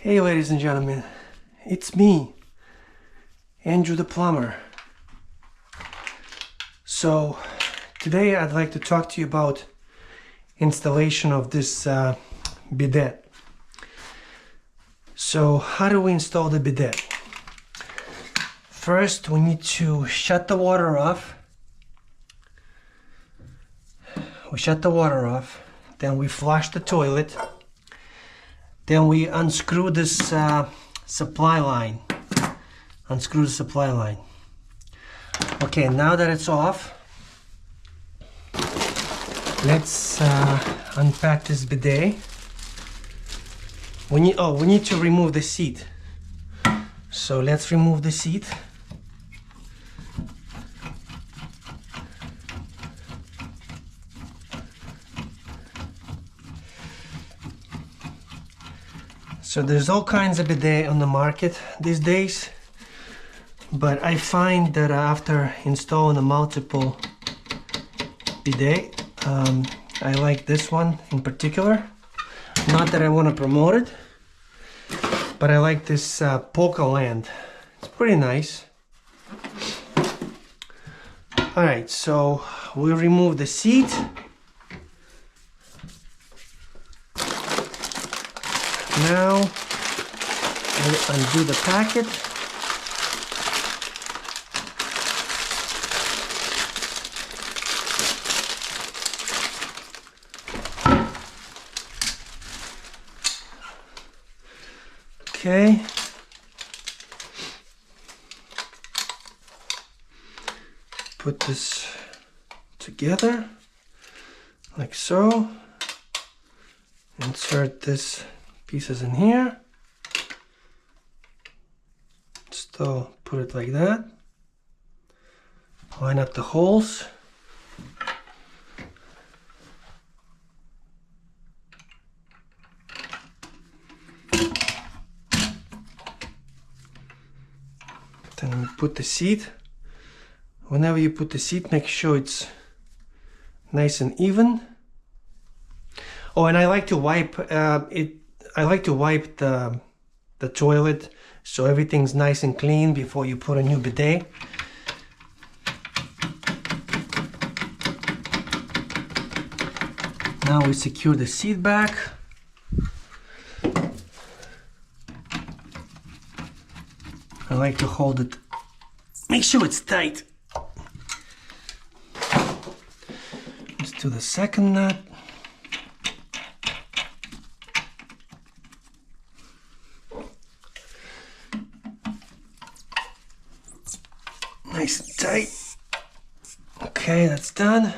Hey ladies and gentlemen, it's me, Andrew the plumber. So today I'd like to talk to you about installation of this bidet. So how do we install the bidet? First we need to shut the water off. We shut the water off, then we flush the toilet. Then we unscrew this supply line. Unscrew the supply line. Okay, now that it's off, let's unpack this bidet. We need to remove the seat. So let's remove the seat. So there's all kinds of bidet on the market these days, but I find that after installing a multiple bidet, I like this one in particular. Not that I want to promote it, but I like this polka land. It's pretty nice. Alright, so we remove the seat. Now I undo the packet. Okay. Put this together like so. Insert this pieces in here. Still put it like that. Line up the holes. Then we put the seat. Whenever you put the seat, make sure it's nice and even. Oh, and I like to wipe it. I like to wipe the toilet so everything's nice and clean before you put a new bidet. Now we secure the seat back. I like to hold it. Make sure it's tight. Let's do the second nut. Nice and tight. Okay, that's done.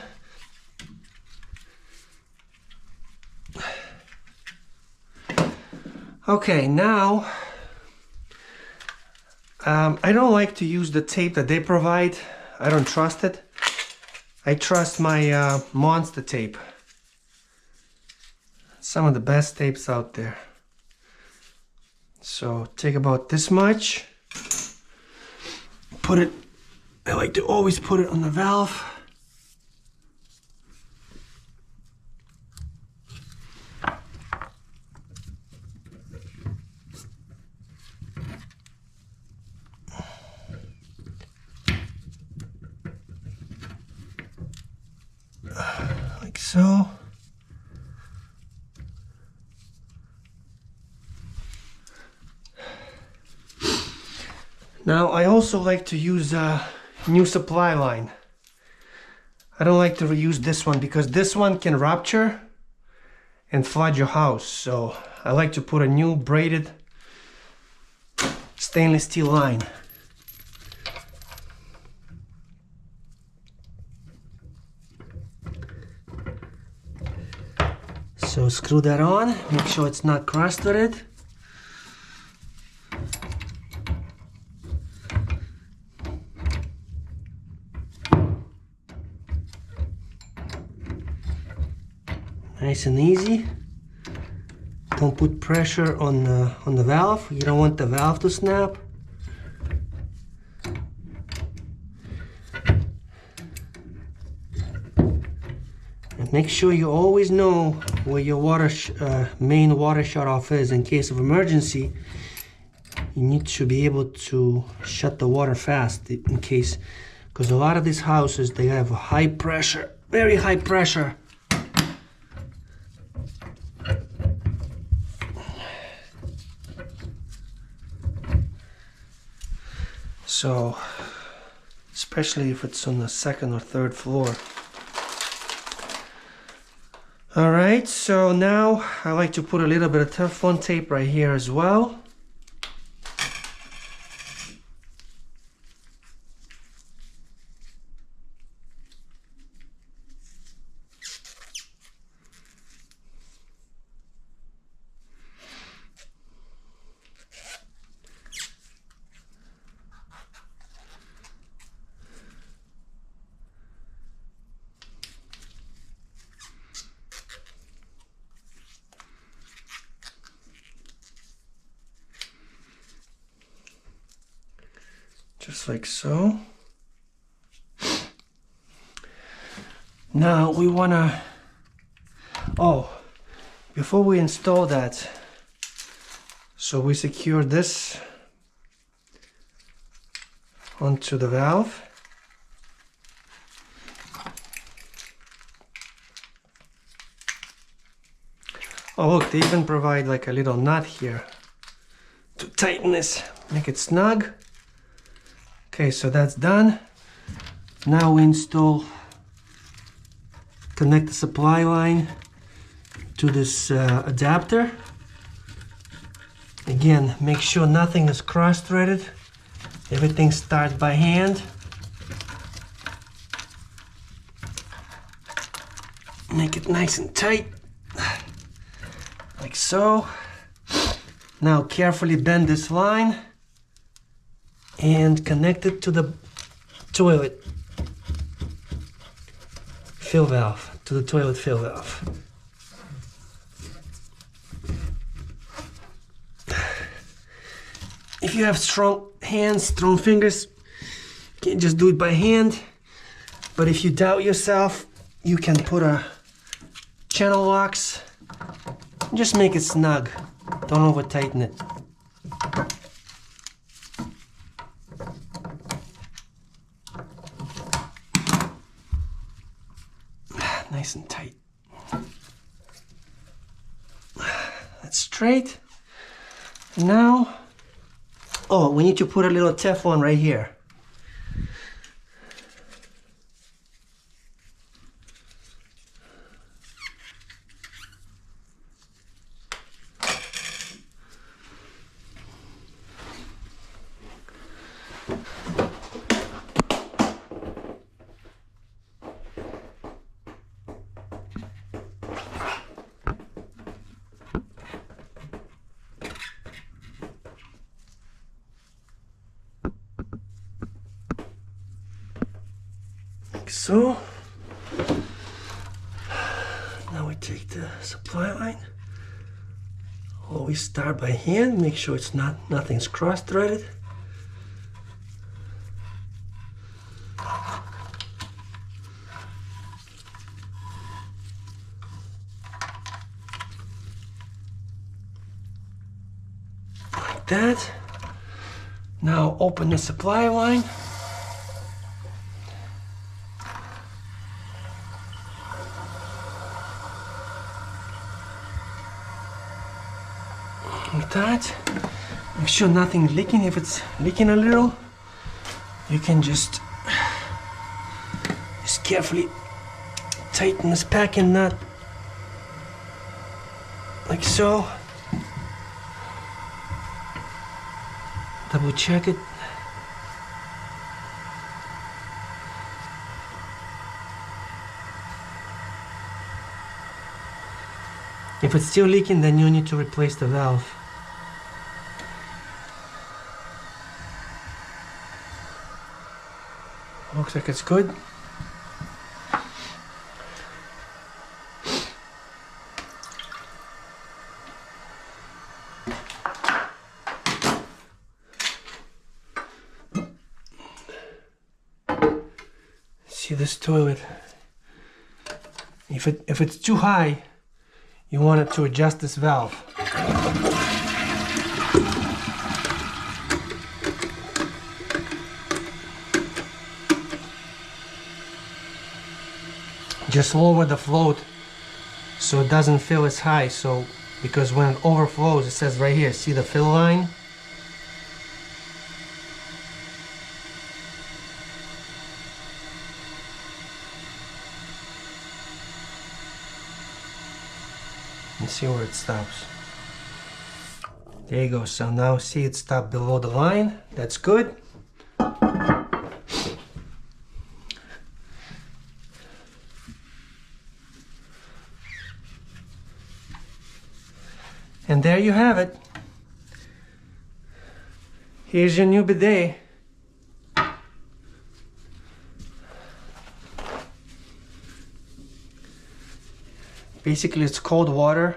Okay, now I don't like to use the tape that they provide. I don't trust it. I trust my Monster tape. Some of the best tapes out there. So take about this much. Put it. I like to always put it on the valve. Like so. Now I also like to use new supply line. I don't like to reuse this one because this one can rupture and flood your house. So I like to put a new braided stainless steel line. So screw that on, make sure it's not crusted. Nice and easy. Don't put pressure on the valve. You don't want the valve to snap. But make sure you always know where your main water shutoff is in case of emergency. You need to be able to shut the water fast in case, because a lot of these houses, they have high pressure, very high pressure. So, especially if it's on the second or third floor. All right, so now I like to put a little bit of Teflon tape right here as well. Just like so. Now we wanna, before we install that, so we secure this onto the valve. Oh look, they even provide like a little nut here to tighten this, make it snug. Okay, so that's done. Now we connect the supply line to this adapter. Again, make sure nothing is cross-threaded. Everything starts by hand. Make it nice and tight, like so. Now carefully bend this line and connect it to the toilet fill valve, to the toilet fill valve. If you have strong hands, strong fingers, you can just do it by hand. But if you doubt yourself, you can put a channel locks. Just make it snug. Don't over tighten it. Nice and tight. That's straight. Now, we need to put a little Teflon right here. So, now we take the supply line. Always start by hand, make sure nothing's cross-threaded. Like that. Now open the supply line. Like that. Make sure nothing's leaking. If it's leaking a little, you can just carefully tighten this packing nut like so. Double check it. If it's still leaking, then you need to replace the valve. Looks like it's good. See this toilet. If it's too high, you want it to adjust this valve. Just lower the float so it doesn't fill as high. So because when it overflows, it says right here, see the fill line? And see where it stops. There you go. So now see it stop below the line. That's good. And there you have it. Here's your new bidet. Basically, it's cold water.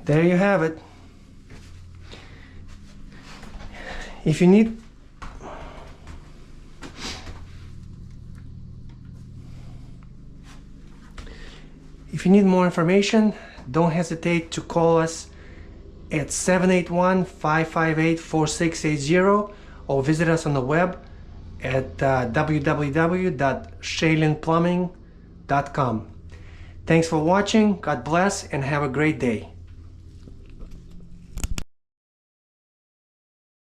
There you have it. If you need more information, don't hesitate to call us at 781-558-4680 or visit us on the web at www.shalinplumbing.com. Thanks for watching. God bless and have a great day.